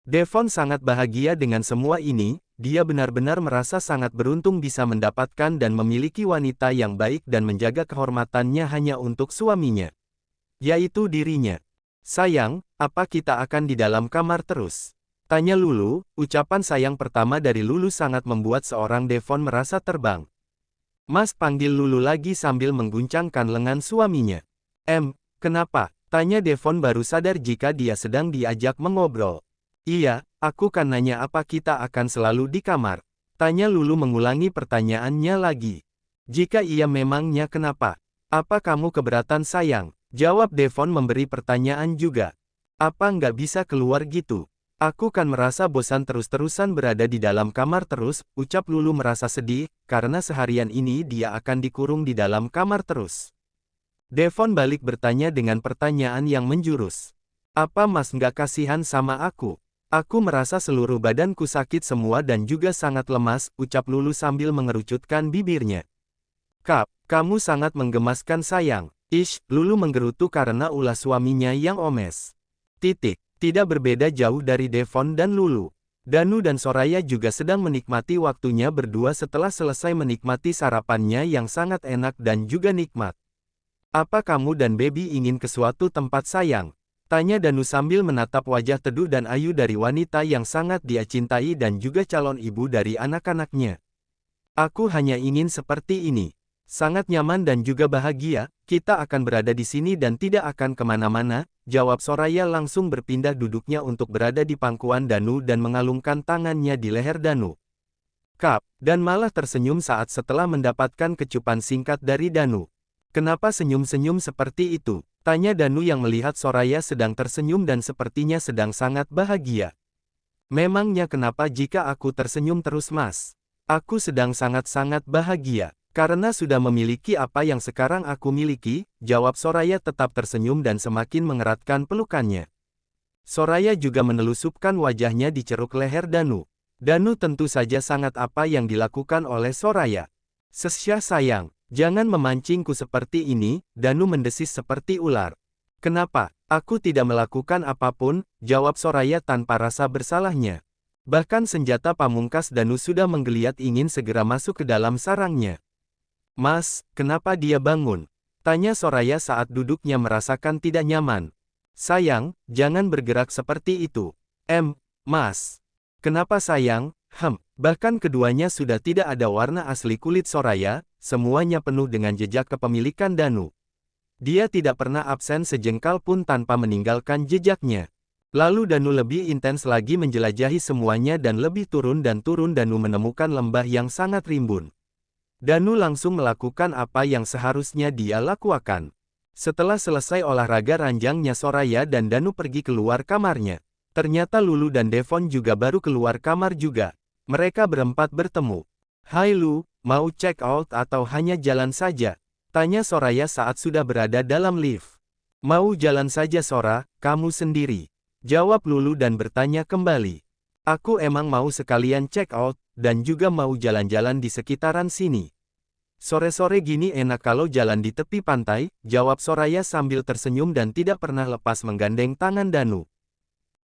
Devon sangat bahagia dengan semua ini, dia benar-benar merasa sangat beruntung bisa mendapatkan dan memiliki wanita yang baik dan menjaga kehormatannya hanya untuk suaminya, yaitu dirinya. Sayang, apa kita akan di dalam kamar terus? Tanya Lulu. Ucapan sayang pertama dari Lulu sangat membuat seorang Devon merasa terbang. Mas, panggil Lulu lagi sambil mengguncangkan lengan suaminya. Kenapa? Tanya Devon baru sadar jika dia sedang diajak mengobrol. Iya, aku kan nanya apa kita akan selalu di kamar. Tanya Lulu mengulangi pertanyaannya lagi. Jika iya memangnya kenapa? Apa kamu keberatan sayang? Jawab Devon memberi pertanyaan juga. Apa nggak bisa keluar gitu? Aku kan merasa bosan terus-terusan berada di dalam kamar terus, ucap Lulu merasa sedih, karena seharian ini dia akan dikurung di dalam kamar terus. Devon balik bertanya dengan pertanyaan yang menjurus. Apa mas nggak kasihan sama aku? Aku merasa seluruh badanku sakit semua dan juga sangat lemas, ucap Lulu sambil mengerucutkan bibirnya. Kap, kamu sangat menggemaskan sayang. Lulu menggerutu karena ulah suaminya yang omes. Tidak berbeda jauh dari Devon dan Lulu. Danu dan Soraya juga sedang menikmati waktunya berdua setelah selesai menikmati sarapannya yang sangat enak dan juga nikmat. Apa kamu dan Baby ingin ke suatu tempat sayang? Tanya Danu sambil menatap wajah teduh dan ayu dari wanita yang sangat dia cintai dan juga calon ibu dari anak-anaknya. Aku hanya ingin seperti ini. Sangat nyaman dan juga bahagia, kita akan berada di sini dan tidak akan kemana-mana, jawab Soraya langsung berpindah duduknya untuk berada di pangkuan Danu dan mengalungkan tangannya di leher Danu. Kap, dan malah tersenyum saat setelah mendapatkan kecupan singkat dari Danu. Kenapa senyum-senyum seperti itu? Tanya Danu yang melihat Soraya sedang tersenyum dan sepertinya sedang sangat bahagia. Memangnya kenapa jika aku tersenyum terus mas? Aku sedang sangat-sangat bahagia. Karena sudah memiliki apa yang sekarang aku miliki, jawab Soraya tetap tersenyum dan semakin mengeratkan pelukannya. Soraya juga menelusupkan wajahnya di ceruk leher Danu. Danu tentu saja sangat apa yang dilakukan oleh Soraya. Sesya sayang, jangan memancingku seperti ini, Danu mendesis seperti ular. Kenapa? Aku tidak melakukan apapun, jawab Soraya tanpa rasa bersalahnya. Bahkan senjata pamungkas Danu sudah menggeliat ingin segera masuk ke dalam sarangnya. Mas, kenapa dia bangun? Tanya Soraya saat duduknya merasakan tidak nyaman. Sayang, jangan bergerak seperti itu. Mas. Kenapa sayang? Bahkan keduanya sudah tidak ada warna asli kulit Soraya, semuanya penuh dengan jejak kepemilikan Danu. Dia tidak pernah absen sejengkal pun tanpa meninggalkan jejaknya. Lalu Danu lebih intens lagi menjelajahi semuanya dan lebih turun Danu menemukan lembah yang sangat rimbun. Danu langsung melakukan apa yang seharusnya dia lakukan. Setelah selesai olahraga ranjangnya Soraya dan Danu pergi keluar kamarnya. Ternyata Lulu dan Devon juga baru keluar kamar juga. Mereka berempat bertemu. Hai Lu, mau check out atau hanya jalan saja? Tanya Soraya saat sudah berada dalam lift. Mau jalan saja Sora, kamu sendiri. Jawab Lulu dan bertanya kembali. Aku emang mau sekalian check out, dan juga mau jalan-jalan di sekitaran sini. Sore-sore gini enak kalau jalan di tepi pantai, jawab Soraya sambil tersenyum dan tidak pernah lepas menggandeng tangan Danu.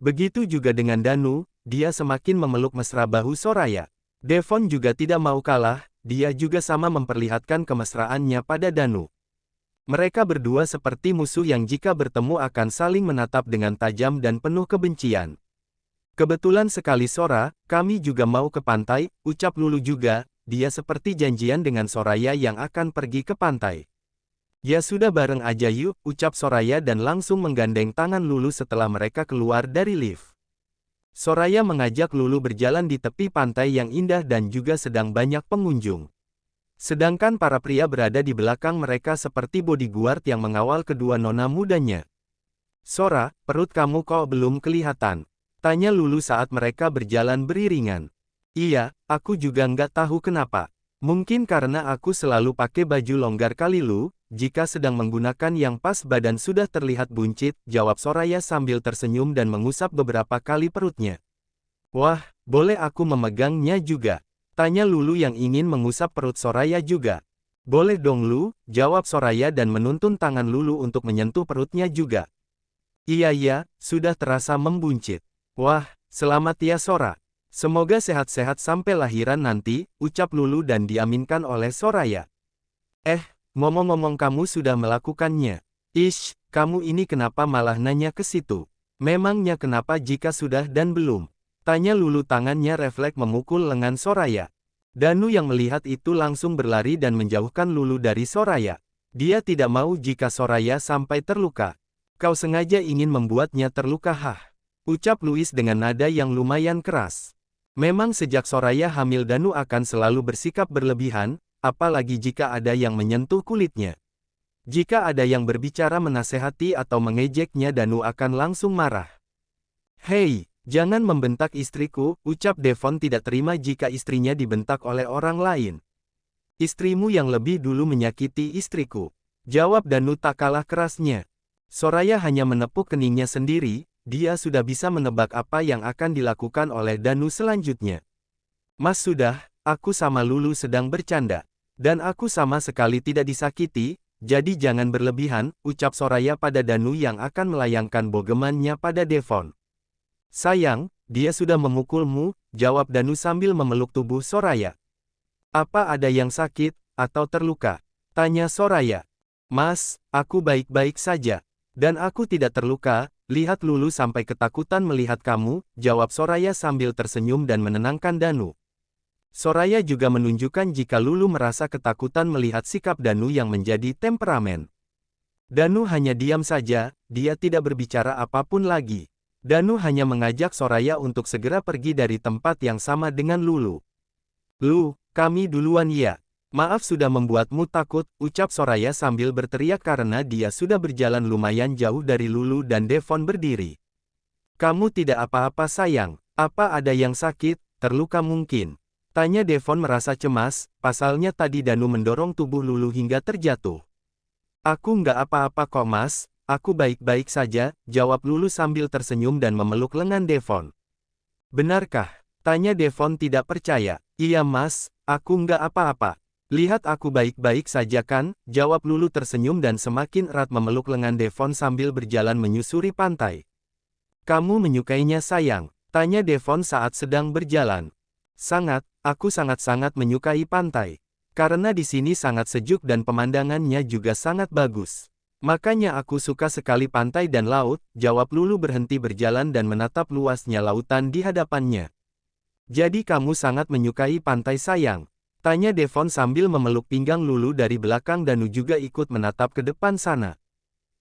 Begitu juga dengan Danu, dia semakin memeluk mesra bahu Soraya. Devon juga tidak mau kalah, dia juga sama memperlihatkan kemesraannya pada Danu. Mereka berdua seperti musuh yang jika bertemu akan saling menatap dengan tajam dan penuh kebencian. Kebetulan sekali Sora, kami juga mau ke pantai, ucap Lulu juga, dia seperti janjian dengan Soraya yang akan pergi ke pantai. Ya sudah bareng aja yuk, ucap Soraya dan langsung menggandeng tangan Lulu setelah mereka keluar dari lift. Soraya mengajak Lulu berjalan di tepi pantai yang indah dan juga sedang banyak pengunjung. Sedangkan para pria berada di belakang mereka seperti bodyguard yang mengawal kedua nona mudanya. Sora, perut kamu kok belum kelihatan? Tanya Lulu saat mereka berjalan beriringan. Iya, aku juga nggak tahu kenapa. Mungkin karena aku selalu pakai baju longgar kali Lu, jika sedang menggunakan yang pas badan sudah terlihat buncit, jawab Soraya sambil tersenyum dan mengusap beberapa kali perutnya. Wah, boleh aku memegangnya juga? Tanya Lulu yang ingin mengusap perut Soraya juga. Boleh dong Lu, jawab Soraya dan menuntun tangan Lulu untuk menyentuh perutnya juga. Iya, sudah terasa membuncit. Wah, Selamat ya Sora. Semoga sehat-sehat sampai lahiran nanti, ucap Lulu dan diaminkan oleh Soraya. Ngomong-ngomong kamu sudah melakukannya. Ish, kamu ini kenapa malah nanya ke situ? Memangnya kenapa jika sudah dan belum? Tanya Lulu tangannya refleks memukul lengan Soraya. Danu yang melihat itu langsung berlari dan menjauhkan Lulu dari Soraya. Dia tidak mau jika Soraya sampai terluka. Kau sengaja ingin membuatnya terluka ucap Louis dengan nada yang lumayan keras. Memang sejak Soraya hamil Danu akan selalu bersikap berlebihan, apalagi jika ada yang menyentuh kulitnya. Jika ada yang berbicara menasehati atau mengejeknya Danu akan langsung marah. Hei, jangan membentak istriku, ucap Devon tidak terima jika istrinya dibentak oleh orang lain. Istrimu yang lebih dulu menyakiti istriku, jawab Danu tak kalah kerasnya. Soraya hanya menepuk keningnya sendiri, dia sudah bisa menebak apa yang akan dilakukan oleh Danu selanjutnya. Mas sudah, aku sama Lulu sedang bercanda. Dan aku sama sekali tidak disakiti, jadi jangan berlebihan, ucap Soraya pada Danu yang akan melayangkan bogemannya pada Devon. Sayang, dia sudah memukulmu, jawab Danu sambil memeluk tubuh Soraya. Apa ada yang sakit, atau terluka? Tanya Soraya. Mas, aku baik-baik saja. Dan aku tidak terluka, lihat Lulu sampai ketakutan melihat kamu, jawab Soraya sambil tersenyum dan menenangkan Danu. Soraya juga menunjukkan jika Lulu merasa ketakutan melihat sikap Danu yang menjadi temperamen. Danu hanya diam saja, dia tidak berbicara apapun lagi. Danu hanya mengajak Soraya untuk segera pergi dari tempat yang sama dengan Lulu. Lu, kami duluan ya. Maaf sudah membuatmu takut, ucap Soraya sambil berteriak karena dia sudah berjalan lumayan jauh dari Lulu dan Devon berdiri. Kamu tidak apa-apa sayang, apa ada yang sakit, terluka mungkin? Tanya Devon merasa cemas, pasalnya tadi Danu mendorong tubuh Lulu hingga terjatuh. Aku nggak apa-apa kok mas, aku baik-baik saja, jawab Lulu sambil tersenyum dan memeluk lengan Devon. Benarkah? Tanya Devon tidak percaya. Iya mas, aku nggak apa-apa. Lihat aku baik-baik saja kan, jawab Lulu tersenyum dan semakin erat memeluk lengan Devon sambil berjalan menyusuri pantai. Kamu menyukainya sayang? Tanya Devon saat sedang berjalan. Sangat, aku sangat-sangat menyukai pantai. Karena di sini sangat sejuk dan pemandangannya juga sangat bagus. Makanya aku suka sekali pantai dan laut, jawab Lulu berhenti berjalan dan menatap luasnya lautan di hadapannya. Jadi kamu sangat menyukai pantai sayang? Tanya Devon sambil memeluk pinggang Lulu dari belakang dan juga ikut menatap ke depan sana.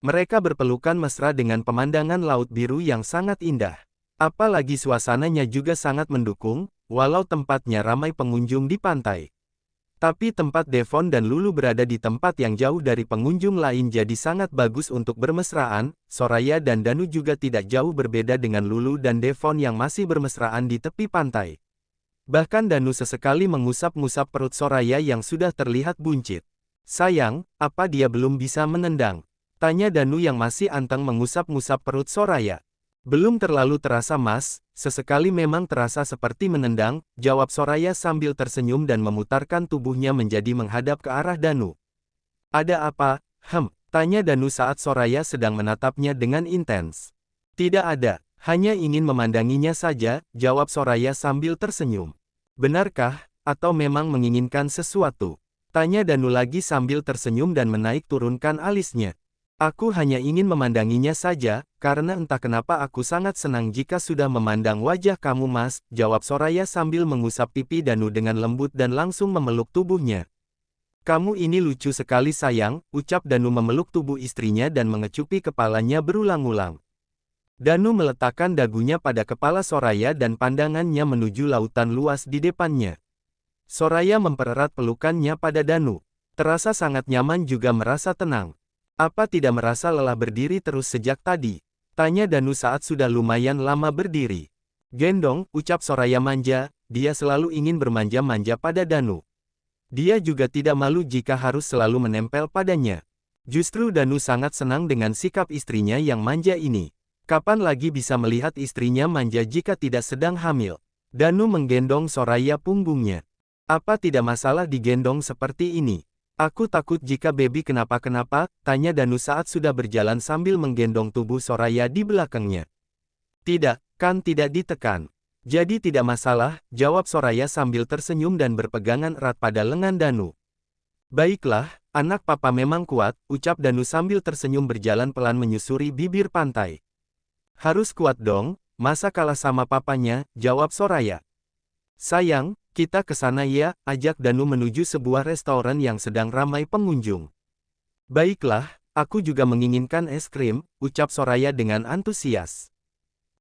Mereka berpelukan mesra dengan pemandangan laut biru yang sangat indah. Apalagi suasananya juga sangat mendukung, walau tempatnya ramai pengunjung di pantai. Tapi tempat Devon dan Lulu berada di tempat yang jauh dari pengunjung lain jadi sangat bagus untuk bermesraan. Soraya dan Danu juga tidak jauh berbeda dengan Lulu dan Devon yang masih bermesraan di tepi pantai. Bahkan Danu sesekali mengusap-ngusap perut Soraya yang sudah terlihat buncit. Sayang, apa dia belum bisa menendang? Tanya Danu yang masih anteng mengusap-ngusap perut Soraya. Belum terlalu terasa mas, sesekali memang terasa seperti menendang, jawab Soraya sambil tersenyum dan memutarkan tubuhnya menjadi menghadap ke arah Danu. Ada apa? Tanya Danu saat Soraya sedang menatapnya dengan intens. Tidak ada, hanya ingin memandanginya saja, jawab Soraya sambil tersenyum. Benarkah, atau memang menginginkan sesuatu? Tanya Danu lagi sambil tersenyum dan menaik turunkan alisnya. Aku hanya ingin memandanginya saja, karena entah kenapa aku sangat senang jika sudah memandang wajah kamu mas, jawab Soraya sambil mengusap pipi Danu dengan lembut dan langsung memeluk tubuhnya. Kamu ini lucu sekali sayang, ucap Danu memeluk tubuh istrinya dan mengecupi kepalanya berulang-ulang. Danu meletakkan dagunya pada kepala Soraya dan pandangannya menuju lautan luas di depannya. Soraya mempererat pelukannya pada Danu. Terasa sangat nyaman juga merasa tenang. Apa tidak merasa lelah berdiri terus sejak tadi? Tanya Danu saat sudah lumayan lama berdiri. Gendong, ucap Soraya manja, dia selalu ingin bermanja-manja pada Danu. Dia juga tidak malu jika harus selalu menempel padanya. Justru Danu sangat senang dengan sikap istrinya yang manja ini. Kapan lagi bisa melihat istrinya manja jika tidak sedang hamil? Danu menggendong Soraya punggungnya. Apa tidak masalah digendong seperti ini? Aku takut jika baby kenapa-kenapa, tanya Danu saat sudah berjalan sambil menggendong tubuh Soraya di belakangnya. Tidak, kan tidak ditekan. Jadi tidak masalah, jawab Soraya sambil tersenyum dan berpegangan erat pada lengan Danu. Baiklah, anak papa memang kuat, ucap Danu sambil tersenyum berjalan pelan menyusuri bibir pantai. Harus kuat dong, masa kalah sama papanya, jawab Soraya. Sayang, kita ke sana ya, ajak Danu menuju sebuah restoran yang sedang ramai pengunjung. Baiklah, aku juga menginginkan es krim, ucap Soraya dengan antusias.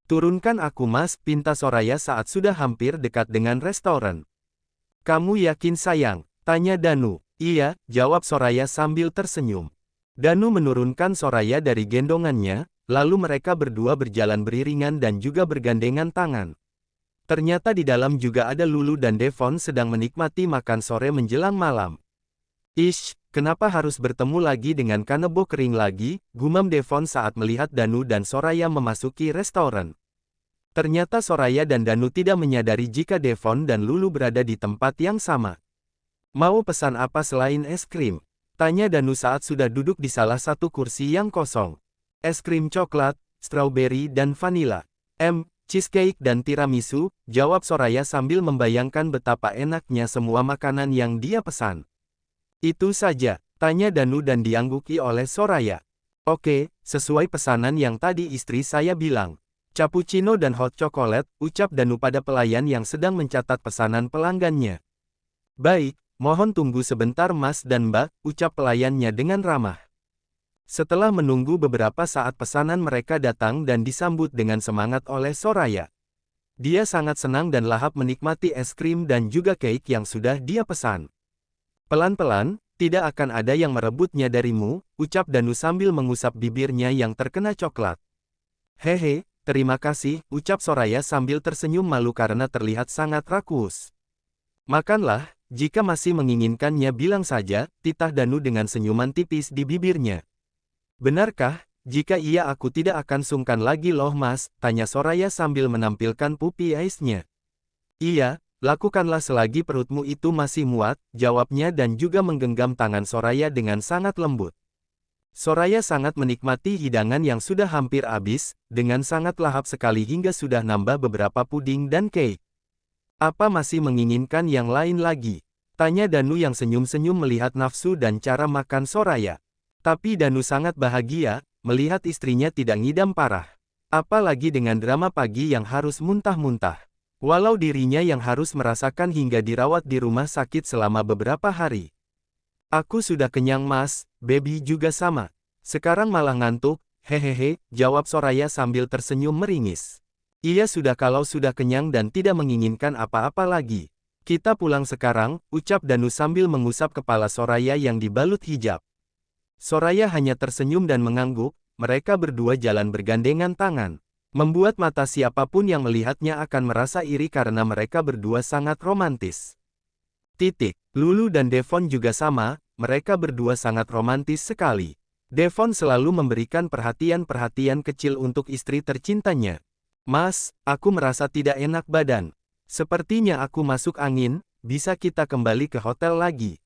Turunkan aku mas, pinta Soraya saat sudah hampir dekat dengan restoran. Kamu yakin sayang? Tanya Danu. Iya, jawab Soraya sambil tersenyum. Danu menurunkan Soraya dari gendongannya, lalu mereka berdua berjalan beriringan dan juga bergandengan tangan. Ternyata di dalam juga ada Lulu dan Devon sedang menikmati makan sore menjelang malam. Ish, kenapa harus bertemu lagi dengan Kanebo kering lagi, gumam Devon saat melihat Danu dan Soraya memasuki restoran. Ternyata Soraya dan Danu tidak menyadari jika Devon dan Lulu berada di tempat yang sama. Mau pesan apa selain es krim? Tanya Danu saat sudah duduk di salah satu kursi yang kosong. Es krim coklat, strawberry dan vanila. Cheesecake dan tiramisu, jawab Soraya sambil membayangkan betapa enaknya semua makanan yang dia pesan. Itu saja, tanya Danu dan diangguki oleh Soraya. Oke, sesuai pesanan yang tadi istri saya bilang. Cappuccino dan hot chocolate, ucap Danu pada pelayan yang sedang mencatat pesanan pelanggannya. Baik, mohon tunggu sebentar mas dan mbak, ucap pelayannya dengan ramah. Setelah menunggu beberapa saat pesanan mereka datang dan disambut dengan semangat oleh Soraya. Dia sangat senang dan lahap menikmati es krim dan juga cake yang sudah dia pesan. Pelan-pelan, tidak akan ada yang merebutnya darimu, ucap Danu sambil mengusap bibirnya yang terkena coklat. Hehe, terima kasih, ucap Soraya sambil tersenyum malu karena terlihat sangat rakus. Makanlah, jika masih menginginkannya bilang saja, titah Danu dengan senyuman tipis di bibirnya. Benarkah, jika iya aku tidak akan sungkan lagi loh mas, tanya Soraya sambil menampilkan pupi ais-nya. Iya, lakukanlah selagi perutmu itu masih muat, jawabnya dan juga menggenggam tangan Soraya dengan sangat lembut. Soraya sangat menikmati hidangan yang sudah hampir habis, dengan sangat lahap sekali hingga sudah nambah beberapa puding dan cake. Apa masih menginginkan yang lain lagi? Tanya Danu yang senyum-senyum melihat nafsu dan cara makan Soraya. Tapi Danu sangat bahagia, melihat istrinya tidak ngidam parah. Apalagi dengan drama pagi yang harus muntah-muntah. Walau dirinya yang harus merasakan hingga dirawat di rumah sakit selama beberapa hari. Aku sudah kenyang mas, baby juga sama. Sekarang malah ngantuk, hehehe, jawab Soraya sambil tersenyum meringis. Ia sudah kalau sudah kenyang dan tidak menginginkan apa-apa lagi. Kita pulang sekarang, ucap Danu sambil mengusap kepala Soraya yang dibalut hijab. Soraya hanya tersenyum dan mengangguk, mereka berdua jalan bergandengan tangan. Membuat mata siapapun yang melihatnya akan merasa iri karena mereka berdua sangat romantis. Lulu dan Devon juga sama, mereka berdua sangat romantis sekali. Devon selalu memberikan perhatian-perhatian kecil untuk istri tercintanya. Mas, aku merasa tidak enak badan. Sepertinya aku masuk angin, bisa kita kembali ke hotel lagi?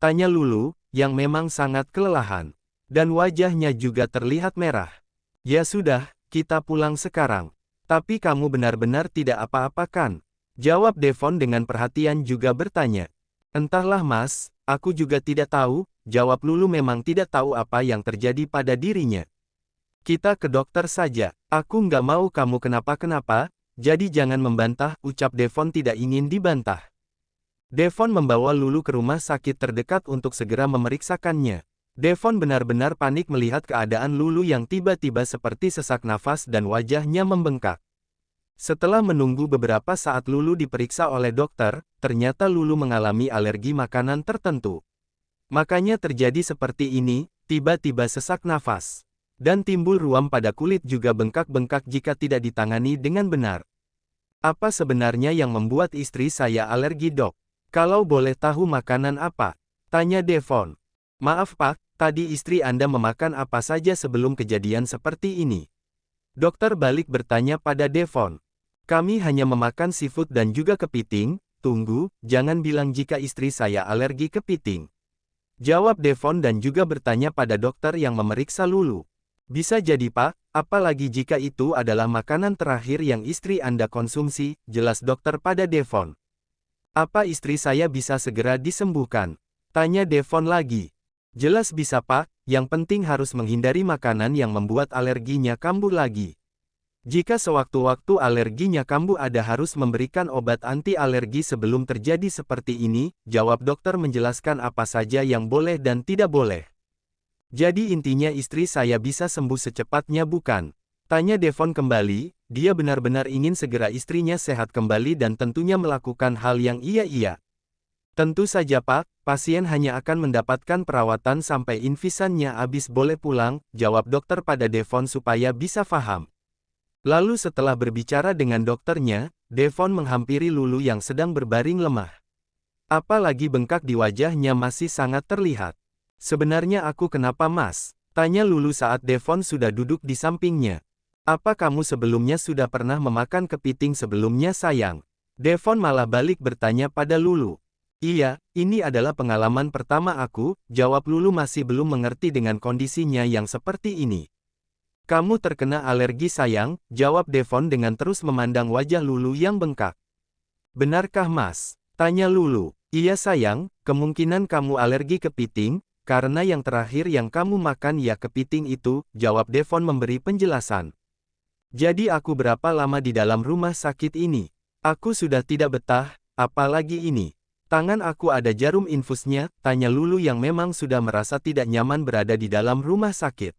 Tanya Lulu, yang memang sangat kelelahan. Dan wajahnya juga terlihat merah. Ya sudah, kita pulang sekarang. Tapi kamu benar-benar tidak apa-apa kan? Jawab Devon dengan perhatian juga bertanya. Entahlah mas, aku juga tidak tahu, jawab Lulu memang tidak tahu apa yang terjadi pada dirinya. Kita ke dokter saja, aku nggak mau kamu kenapa-kenapa, jadi jangan membantah, ucap Devon tidak ingin dibantah. Devon membawa Lulu ke rumah sakit terdekat untuk segera memeriksakannya. Devon benar-benar panik melihat keadaan Lulu yang tiba-tiba seperti sesak nafas dan wajahnya membengkak. Setelah menunggu beberapa saat Lulu diperiksa oleh dokter, ternyata Lulu mengalami alergi makanan tertentu. Makanya terjadi seperti ini, tiba-tiba sesak nafas. Dan timbul ruam pada kulit juga bengkak-bengkak jika tidak ditangani dengan benar. Apa sebenarnya yang membuat istri saya alergi dok? Kalau boleh tahu makanan apa? Tanya Devon. Maaf pak, tadi istri Anda memakan apa saja sebelum kejadian seperti ini? Dokter balik bertanya pada Devon. Kami hanya memakan seafood dan juga kepiting. Tunggu, jangan bilang jika istri saya alergi kepiting. Jawab Devon dan juga bertanya pada dokter yang memeriksa Lulu. Bisa jadi Pak, apalagi jika itu adalah makanan terakhir yang istri Anda konsumsi, jelas dokter pada Devon. Apa istri saya bisa segera disembuhkan? Tanya Devon lagi. Jelas bisa Pak, yang penting harus menghindari makanan yang membuat alerginya kambuh lagi. Jika sewaktu-waktu alerginya kambuh Anda harus memberikan obat anti alergi sebelum terjadi seperti ini, jawab dokter menjelaskan apa saja yang boleh dan tidak boleh. Jadi intinya istri saya bisa sembuh secepatnya bukan? Tanya Devon kembali, dia benar-benar ingin segera istrinya sehat kembali dan tentunya melakukan hal yang iya. Tentu saja Pak, pasien hanya akan mendapatkan perawatan sampai infusannya habis boleh pulang, jawab dokter pada Devon supaya bisa paham. Lalu setelah berbicara dengan dokternya, Devon menghampiri Lulu yang sedang berbaring lemah. Apalagi bengkak di wajahnya masih sangat terlihat. Sebenarnya aku kenapa Mas? Tanya Lulu saat Devon sudah duduk di sampingnya. Apa kamu sebelumnya sudah pernah memakan kepiting sebelumnya sayang? Devon malah balik bertanya pada Lulu. Iya, ini adalah pengalaman pertama aku, jawab Lulu masih belum mengerti dengan kondisinya yang seperti ini. Kamu terkena alergi sayang, jawab Devon dengan terus memandang wajah Lulu yang bengkak. Benarkah Mas? Tanya Lulu. Iya sayang, kemungkinan kamu alergi kepiting, karena yang terakhir yang kamu makan ya kepiting itu, jawab Devon memberi penjelasan. Jadi aku berapa lama di dalam rumah sakit ini? Aku sudah tidak betah, apalagi ini. Tangan aku ada jarum infusnya, tanya Lulu yang memang sudah merasa tidak nyaman berada di dalam rumah sakit.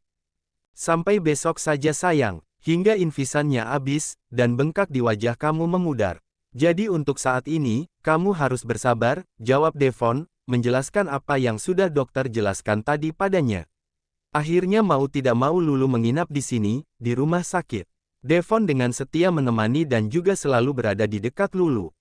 Sampai besok saja sayang, hingga infusannya habis, dan bengkak di wajah kamu memudar. Jadi untuk saat ini, kamu harus bersabar, jawab Devon, menjelaskan apa yang sudah dokter jelaskan tadi padanya. Akhirnya mau tidak mau Lulu menginap di sini, di rumah sakit. Devon dengan setia menemani dan juga selalu berada di dekat Lulu.